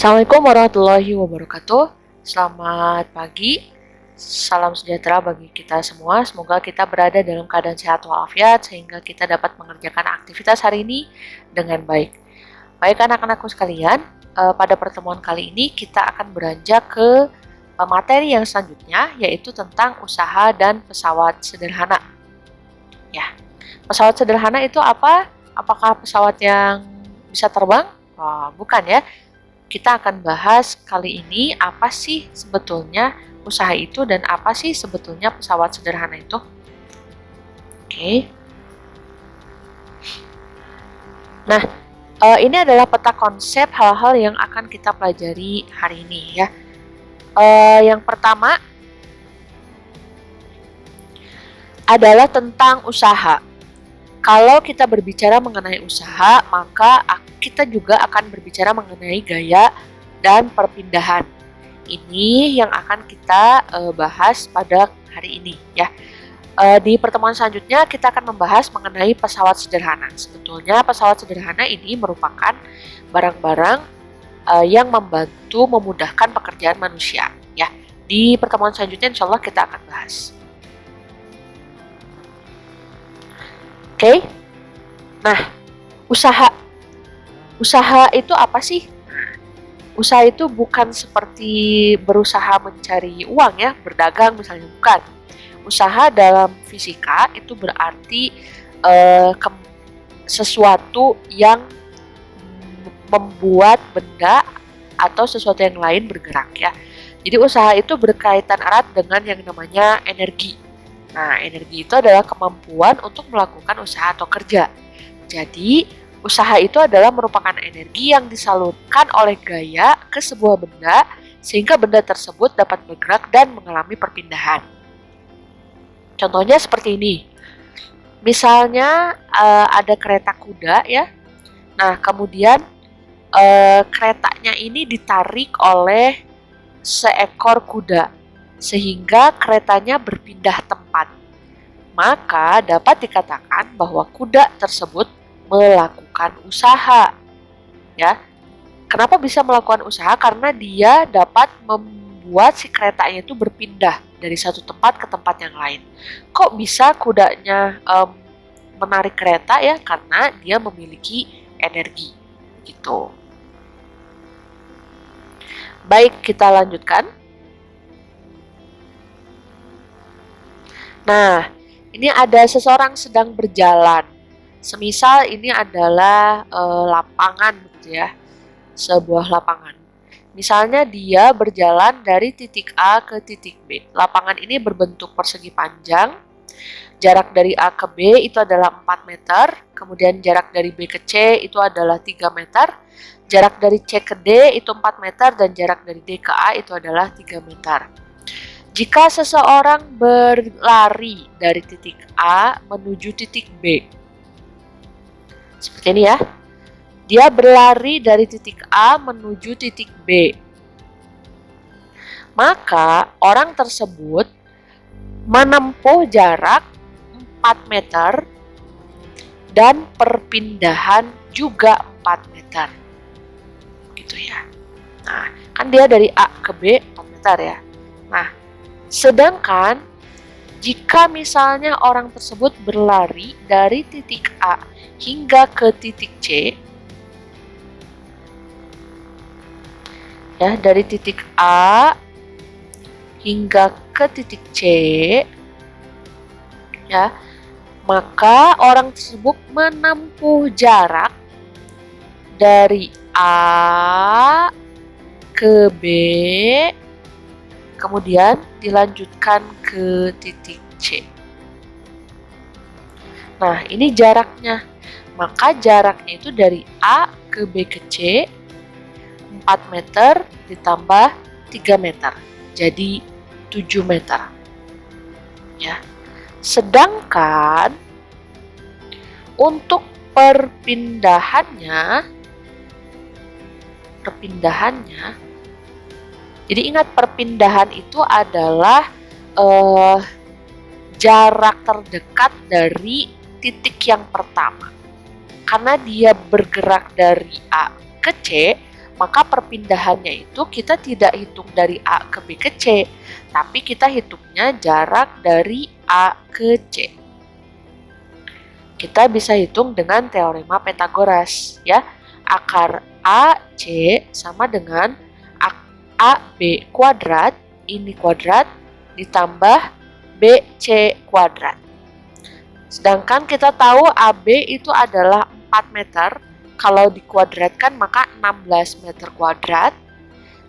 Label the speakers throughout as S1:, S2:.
S1: Assalamualaikum warahmatullahi wabarakatuh. Selamat pagi, salam sejahtera bagi kita semua. Semoga kita berada dalam keadaan sehat walafiat sehingga kita dapat mengerjakan aktivitas hari ini dengan baik. Baik anak-anakku sekalian, pada pertemuan kali ini kita akan beranjak ke materi yang selanjutnya, yaitu tentang usaha dan pesawat sederhana. Ya, pesawat sederhana itu apa? Apakah pesawat yang bisa terbang? Oh, bukan ya. Kita akan bahas kali ini apa sih sebetulnya usaha itu dan apa sih sebetulnya pesawat sederhana itu. Oke. Nah, ini adalah peta konsep hal-hal yang akan kita pelajari hari ini ya. Yang pertama adalah tentang usaha. Kalau kita berbicara mengenai usaha, maka kita juga akan berbicara mengenai gaya dan perpindahan. Ini yang akan kita bahas pada hari ini ya. Di pertemuan selanjutnya kita akan membahas mengenai pesawat sederhana. Sebetulnya pesawat sederhana ini merupakan barang-barang yang membantu memudahkan pekerjaan manusia ya. Di pertemuan selanjutnya insya Allah kita akan bahas. Oke. Nah, usaha itu apa sih? Usaha itu bukan seperti berusaha mencari uang ya, berdagang misalnya, bukan. Usaha dalam fisika itu berarti sesuatu yang membuat benda atau sesuatu yang lain bergerak ya. Jadi usaha itu berkaitan erat dengan yang namanya energi. Nah, energi itu adalah kemampuan untuk melakukan usaha atau kerja. Jadi, usaha itu adalah merupakan energi yang disalurkan oleh gaya ke sebuah benda sehingga benda tersebut dapat bergerak dan mengalami perpindahan. Contohnya seperti ini. Misalnya ada kereta kuda ya. Nah, kemudian keretanya ini ditarik oleh seekor kuda sehingga keretanya berpindah tempat. Maka dapat dikatakan bahwa kuda tersebut melakukan usaha. Ya. Kenapa bisa melakukan usaha? Karena dia dapat membuat si keretanya itu berpindah dari satu tempat ke tempat yang lain. Kok bisa kudanya menarik kereta ya? Karena dia memiliki energi. Gitu. Baik, kita lanjutkan. Nah, ini ada seseorang sedang berjalan. Semisal ini adalah lapangan gitu ya. Sebuah lapangan. Misalnya dia berjalan dari titik A ke titik B. Lapangan ini berbentuk persegi panjang. Jarak dari A ke B itu adalah 4 meter. Kemudian jarak dari B ke C itu adalah 3 meter. Jarak dari C ke D itu 4 meter. Dan jarak dari D ke A itu adalah 3 meter. Jika seseorang berlari dari titik A menuju titik B, seperti ini ya, dia berlari dari titik A menuju titik B, maka orang tersebut menempuh jarak 4 meter dan perpindahan juga 4 meter. Gitu ya. Nah, kan dia dari A ke B 4 meter ya. Nah, sedangkan jika misalnya orang tersebut berlari dari titik A hingga ke titik C, ya, dari titik A hingga ke titik C, ya, maka orang tersebut menempuh jarak dari A ke B, kemudian dilanjutkan ke titik C. Nah, ini jaraknya. Maka jaraknya itu dari A ke B ke C 4 meter ditambah 3 meter. Jadi 7 meter. Ya. Sedangkan untuk perpindahannya jadi ingat, perpindahan itu adalah jarak terdekat dari titik yang pertama. Karena dia bergerak dari A ke C, maka perpindahannya itu kita tidak hitung dari A ke B ke C, tapi kita hitungnya jarak dari A ke C. Kita bisa hitung dengan teorema Pythagoras, ya. Akar AC sama dengan AB kuadrat, ini kuadrat, ditambah BC kuadrat. Sedangkan kita tahu AB itu adalah 4 meter, kalau dikuadratkan maka 16 meter kuadrat,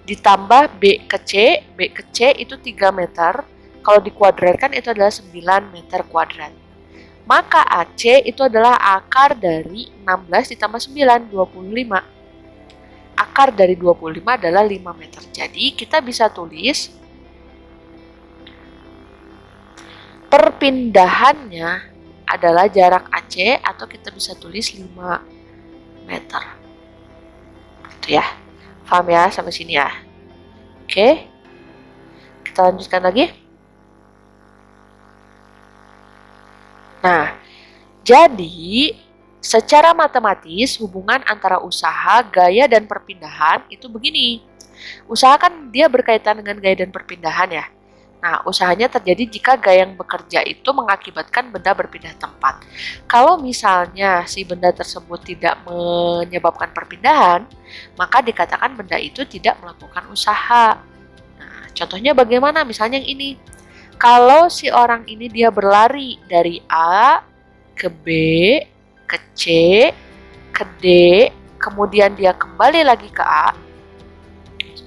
S1: ditambah B ke C itu 3 meter, kalau dikuadratkan itu adalah 9 meter kuadrat. Maka AC itu adalah akar dari 16 ditambah 9, 25. Akar dari 25 adalah 5 meter. Jadi kita bisa tulis perpindahannya adalah jarak AC, atau kita bisa tulis 5 meter. Gitu ya. Paham ya sampai sini ya? Oke. Kita lanjutkan lagi. Nah, jadi secara matematis hubungan antara usaha, gaya, dan perpindahan itu begini. Usaha kan dia berkaitan dengan gaya dan perpindahan ya. Nah, usahanya terjadi jika gaya yang bekerja itu mengakibatkan benda berpindah tempat. Kalau misalnya si benda tersebut tidak menyebabkan perpindahan, maka dikatakan benda itu tidak melakukan usaha. Nah, contohnya bagaimana? Misalnya yang ini. Kalau si orang ini dia berlari dari A ke B, ke C, ke D, kemudian dia kembali lagi ke A.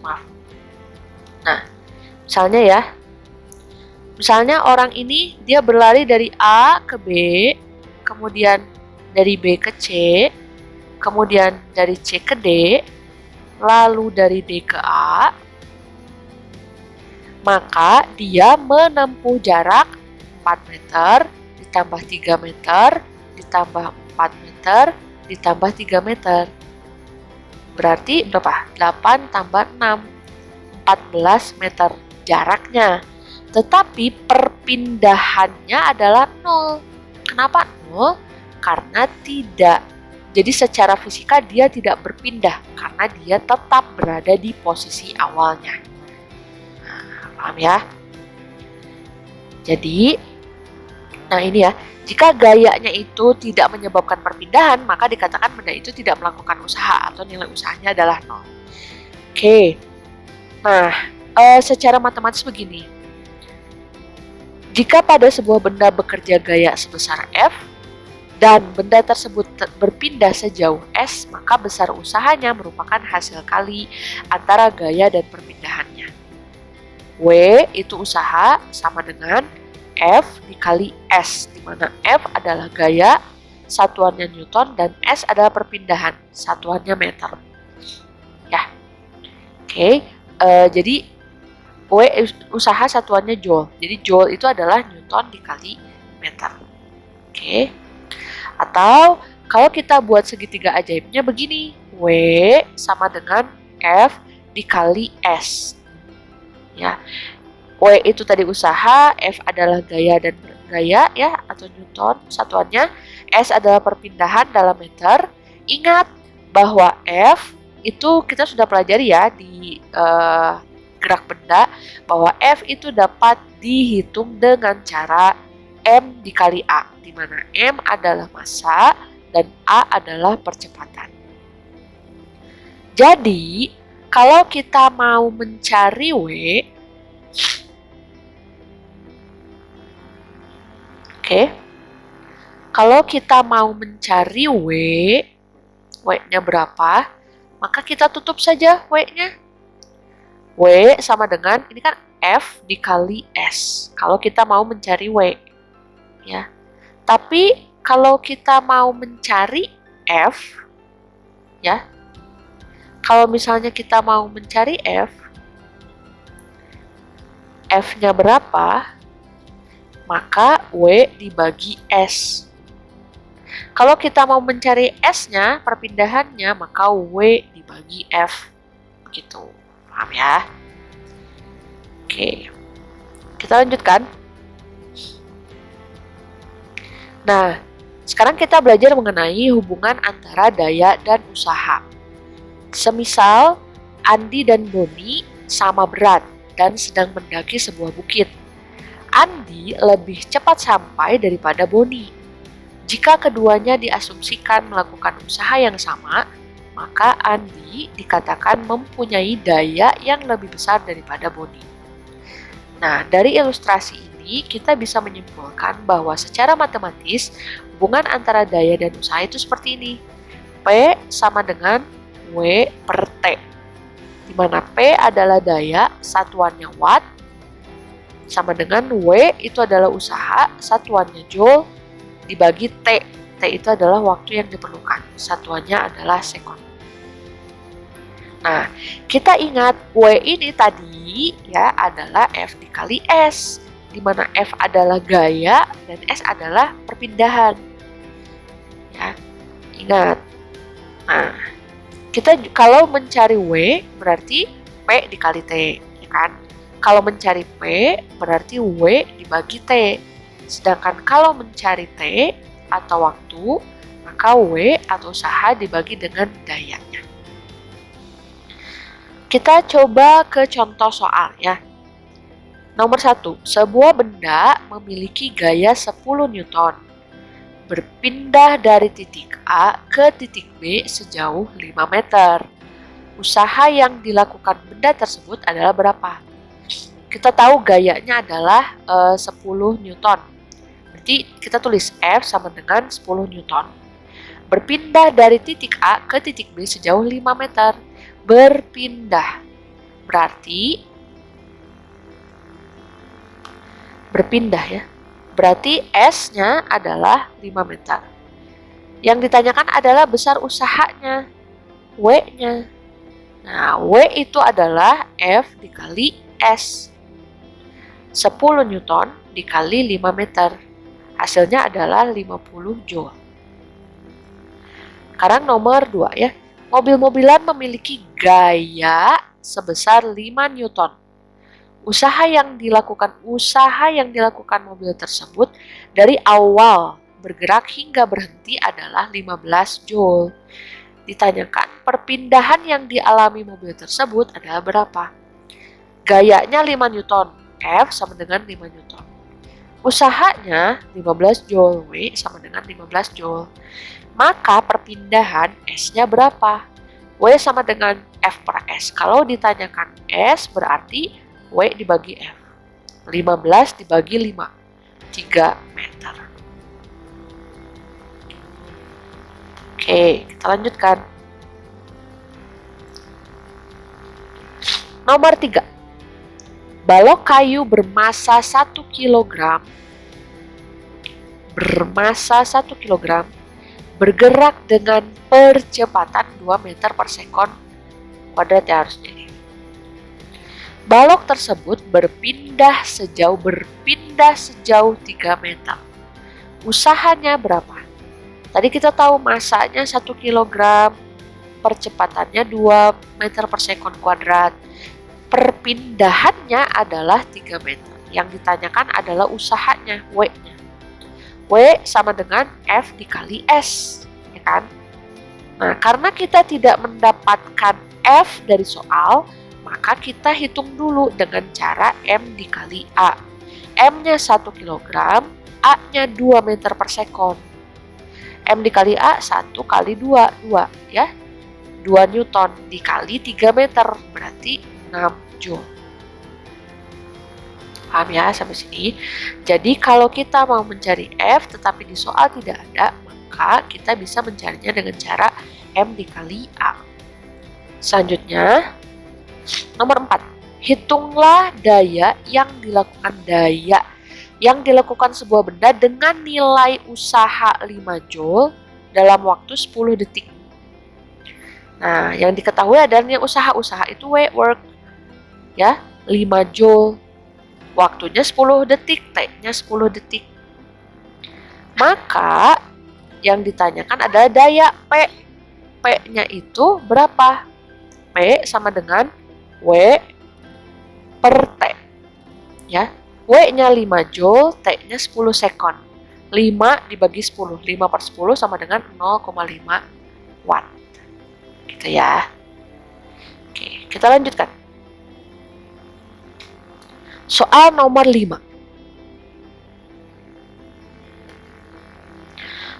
S1: Maaf. Nah, misalnya orang ini dia berlari dari A ke B, kemudian dari B ke C, kemudian dari C ke D, lalu dari D ke A, maka dia menempuh jarak 4 meter, ditambah 3 meter, ditambah 4 meter, ditambah 3 meter. Berarti berapa? 8 tambah 6, 14 meter jaraknya. Tetapi perpindahannya adalah 0. Kenapa 0? Karena tidak. Jadi secara fisika dia tidak berpindah, karena dia tetap berada di posisi awalnya. Paham ya? Jadi, nah ini ya, jika gayanya itu tidak menyebabkan perpindahan, maka dikatakan benda itu tidak melakukan usaha atau nilai usahanya adalah 0. Oke, nah secara matematis begini. Jika pada sebuah benda bekerja gaya sebesar F, dan benda tersebut berpindah sejauh S, maka besar usahanya merupakan hasil kali antara gaya dan perpindahannya. W itu usaha sama dengan F dikali S, di mana F adalah gaya, satuannya Newton, dan S adalah perpindahan, satuannya meter. Ya, oke. Jadi W usaha satuannya Joule. Jadi Joule itu adalah Newton dikali meter. Oke. Atau kalau kita buat segitiga ajaibnya begini, W sama dengan F dikali S. Ya, W itu tadi usaha, F adalah gaya dan gaya ya atau Newton satuannya, S adalah perpindahan dalam meter. Ingat bahwa F itu kita sudah pelajari ya di gerak benda, bahwa F itu dapat dihitung dengan cara M dikali A, di mana M adalah massa dan A adalah percepatan. Jadi kalau kita mau mencari W, kalau kita mau mencari W-nya berapa, maka kita tutup saja W-nya. W sama dengan, ini kan F dikali S, kalau kita mau mencari W. Ya. Tapi kalau kita mau mencari F, ya, kalau misalnya kita mau mencari F-nya berapa, maka W dibagi S. Kalau kita mau mencari S-nya, perpindahannya, maka W dibagi F. Begitu. Paham ya? Oke. Kita lanjutkan. Nah, sekarang kita belajar mengenai hubungan antara daya dan usaha. Semisal Andi dan Boni sama berat dan sedang mendaki sebuah bukit. Andi lebih cepat sampai daripada Boni. Jika keduanya diasumsikan melakukan usaha yang sama, maka Andi dikatakan mempunyai daya yang lebih besar daripada Boni. Nah, dari ilustrasi ini kita bisa menyimpulkan bahwa secara matematis hubungan antara daya dan usaha itu seperti ini. P sama dengan W per T, di mana P adalah daya, satuannya watt, sama dengan W itu adalah usaha, satuannya joule, dibagi T. T itu adalah waktu yang diperlukan, satuannya adalah sekon. Nah, kita ingat W ini tadi ya adalah F dikali S, di mana F adalah gaya dan S adalah perpindahan. Ya, ingat. Nah, kita kalau mencari W berarti P dikali T, ya kan? Kalau mencari P berarti W dibagi T. Sedangkan kalau mencari T atau waktu, maka W atau usaha dibagi dengan dayanya. Kita coba ke contoh soal ya. Nomor 1, sebuah benda memiliki gaya 10 Newton. Berpindah dari titik A ke titik B sejauh 5 meter. Usaha yang dilakukan benda tersebut adalah berapa? Kita tahu gayanya adalah 10 Newton. Berarti kita tulis F sama dengan 10 Newton. Berpindah dari titik A ke titik B sejauh 5 meter. Berpindah. Berarti berpindah ya. Berarti S-nya adalah 5 meter. Yang ditanyakan adalah besar usahanya, W-nya. Nah, W itu adalah F dikali S. 10 Newton dikali 5 meter. Hasilnya adalah 50 Joule. Sekarang nomor 2 ya. Mobil-mobilan memiliki gaya sebesar 5 Newton. Usaha yang dilakukan mobil tersebut dari awal bergerak hingga berhenti adalah 15 Joule. Ditanyakan perpindahan yang dialami mobil tersebut adalah berapa? Gayanya 5 Newton, F sama dengan 5 Newton. Usahanya 15 Joule, W sama dengan 15 Joule. Maka perpindahan S-nya berapa? W sama dengan F per S. Kalau ditanyakan S berarti W dibagi F. 15 dibagi 5. 3 meter. Oke, kita lanjutkan. Nomor 3. Balok kayu bermasa 1 kg bergerak dengan percepatan 2 meter per sekon kuadrat ya harusnya ini. Balok tersebut berpindah sejauh 3 meter. Usahanya berapa? Tadi kita tahu masanya 1 kg, percepatannya 2 meter per sekon kuadrat. Perpindahannya adalah 3 meter. Yang ditanyakan adalah usahanya, W-nya. W sama dengan F dikali S, ya kan? Nah, karena kita tidak mendapatkan F dari soal, maka kita hitung dulu dengan cara M dikali A. M-nya 1 kg, A-nya 2 meter per sekon. M dikali A 1 kali 2, 2 ya. 2 Newton dikali 3 meter, berarti 6 Joule. Paham ya sampai sini? Jadi kalau kita mau mencari F tetapi di soal tidak ada, maka kita bisa mencarinya dengan cara M dikali A. Selanjutnya, nomor 4. Hitunglah daya yang dilakukan sebuah benda dengan nilai usaha 5 Joule dalam waktu 10 detik. Nah, yang diketahui adalah yang usaha itu work. Ya, 5 Joule. Waktunya 10 detik, T-nya 10 detik. Maka yang ditanyakan adalah daya P. P-nya itu berapa? P sama dengan W per T. Ya, W-nya 5 Joule, T-nya 10 sekon. 5 dibagi 10, 5 per 10 sama dengan 0,5 watt. Gitu ya. Kita lanjutkan. Soal nomor 5.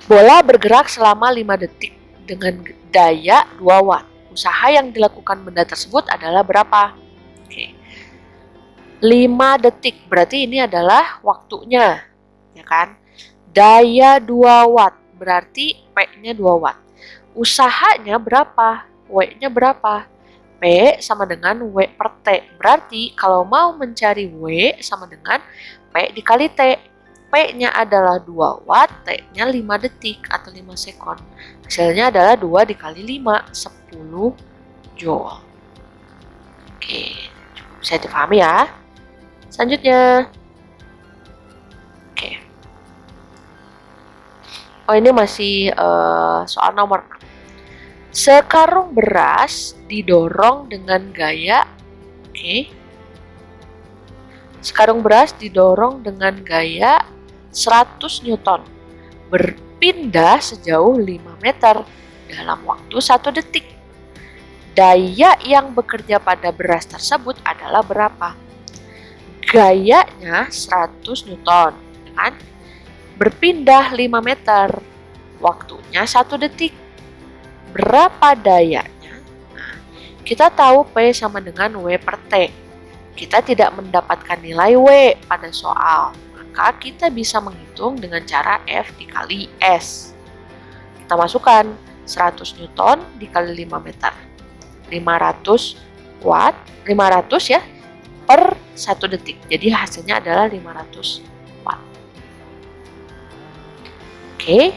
S1: Bola bergerak selama 5 detik dengan daya 2 watt. Usaha yang dilakukan benda tersebut adalah berapa? Oke. 5 detik, berarti ini adalah waktunya, ya kan? Daya 2 watt, berarti P-nya 2 watt. Usahanya berapa? W-nya berapa? P sama dengan W per T. Berarti kalau mau mencari W sama dengan P dikali T. P-nya adalah 2 watt, T-nya 5 detik atau 5 sekon. Hasilnya adalah 2 dikali 5, 10 joule. Oke, bisa dipahami ya. Selanjutnya. Oke. Oh, ini masih soal nomor 6. Sekarung beras didorong dengan gaya. Oke. Sekarung beras didorong dengan gaya 100 Newton, berpindah sejauh 5 meter dalam waktu 1 detik. Daya yang bekerja pada beras tersebut adalah berapa? Gayanya 100 Newton, kan? Berpindah 5 meter, waktunya 1 detik. Berapa dayanya? Nah, kita tahu P sama dengan W per T. Kita tidak mendapatkan nilai W pada soal, maka kita bisa menghitung dengan cara F dikali S. Kita masukkan 100 Newton dikali 5 meter. 500 watt, 500 ya, per 1 detik. Jadi hasilnya adalah 500 watt. Oke,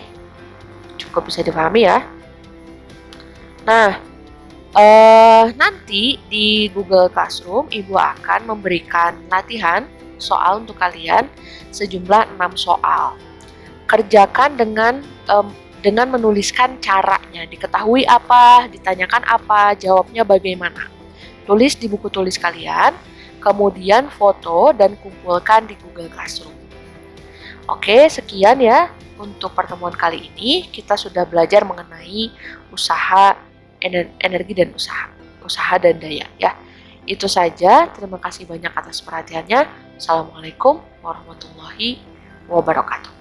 S1: cukup bisa dipahami ya. Nah, nanti di Google Classroom Ibu akan memberikan latihan soal untuk kalian sejumlah 6 soal. Kerjakan dengan menuliskan caranya, diketahui apa, ditanyakan apa, jawabnya bagaimana. Tulis di buku tulis kalian, kemudian foto dan kumpulkan di Google Classroom. Oke, sekian ya untuk pertemuan kali ini. Kita sudah belajar mengenai usaha energi dan usaha dan daya ya. Itu saja, terima kasih banyak atas perhatiannya. Assalamualaikum warahmatullahi wabarakatuh.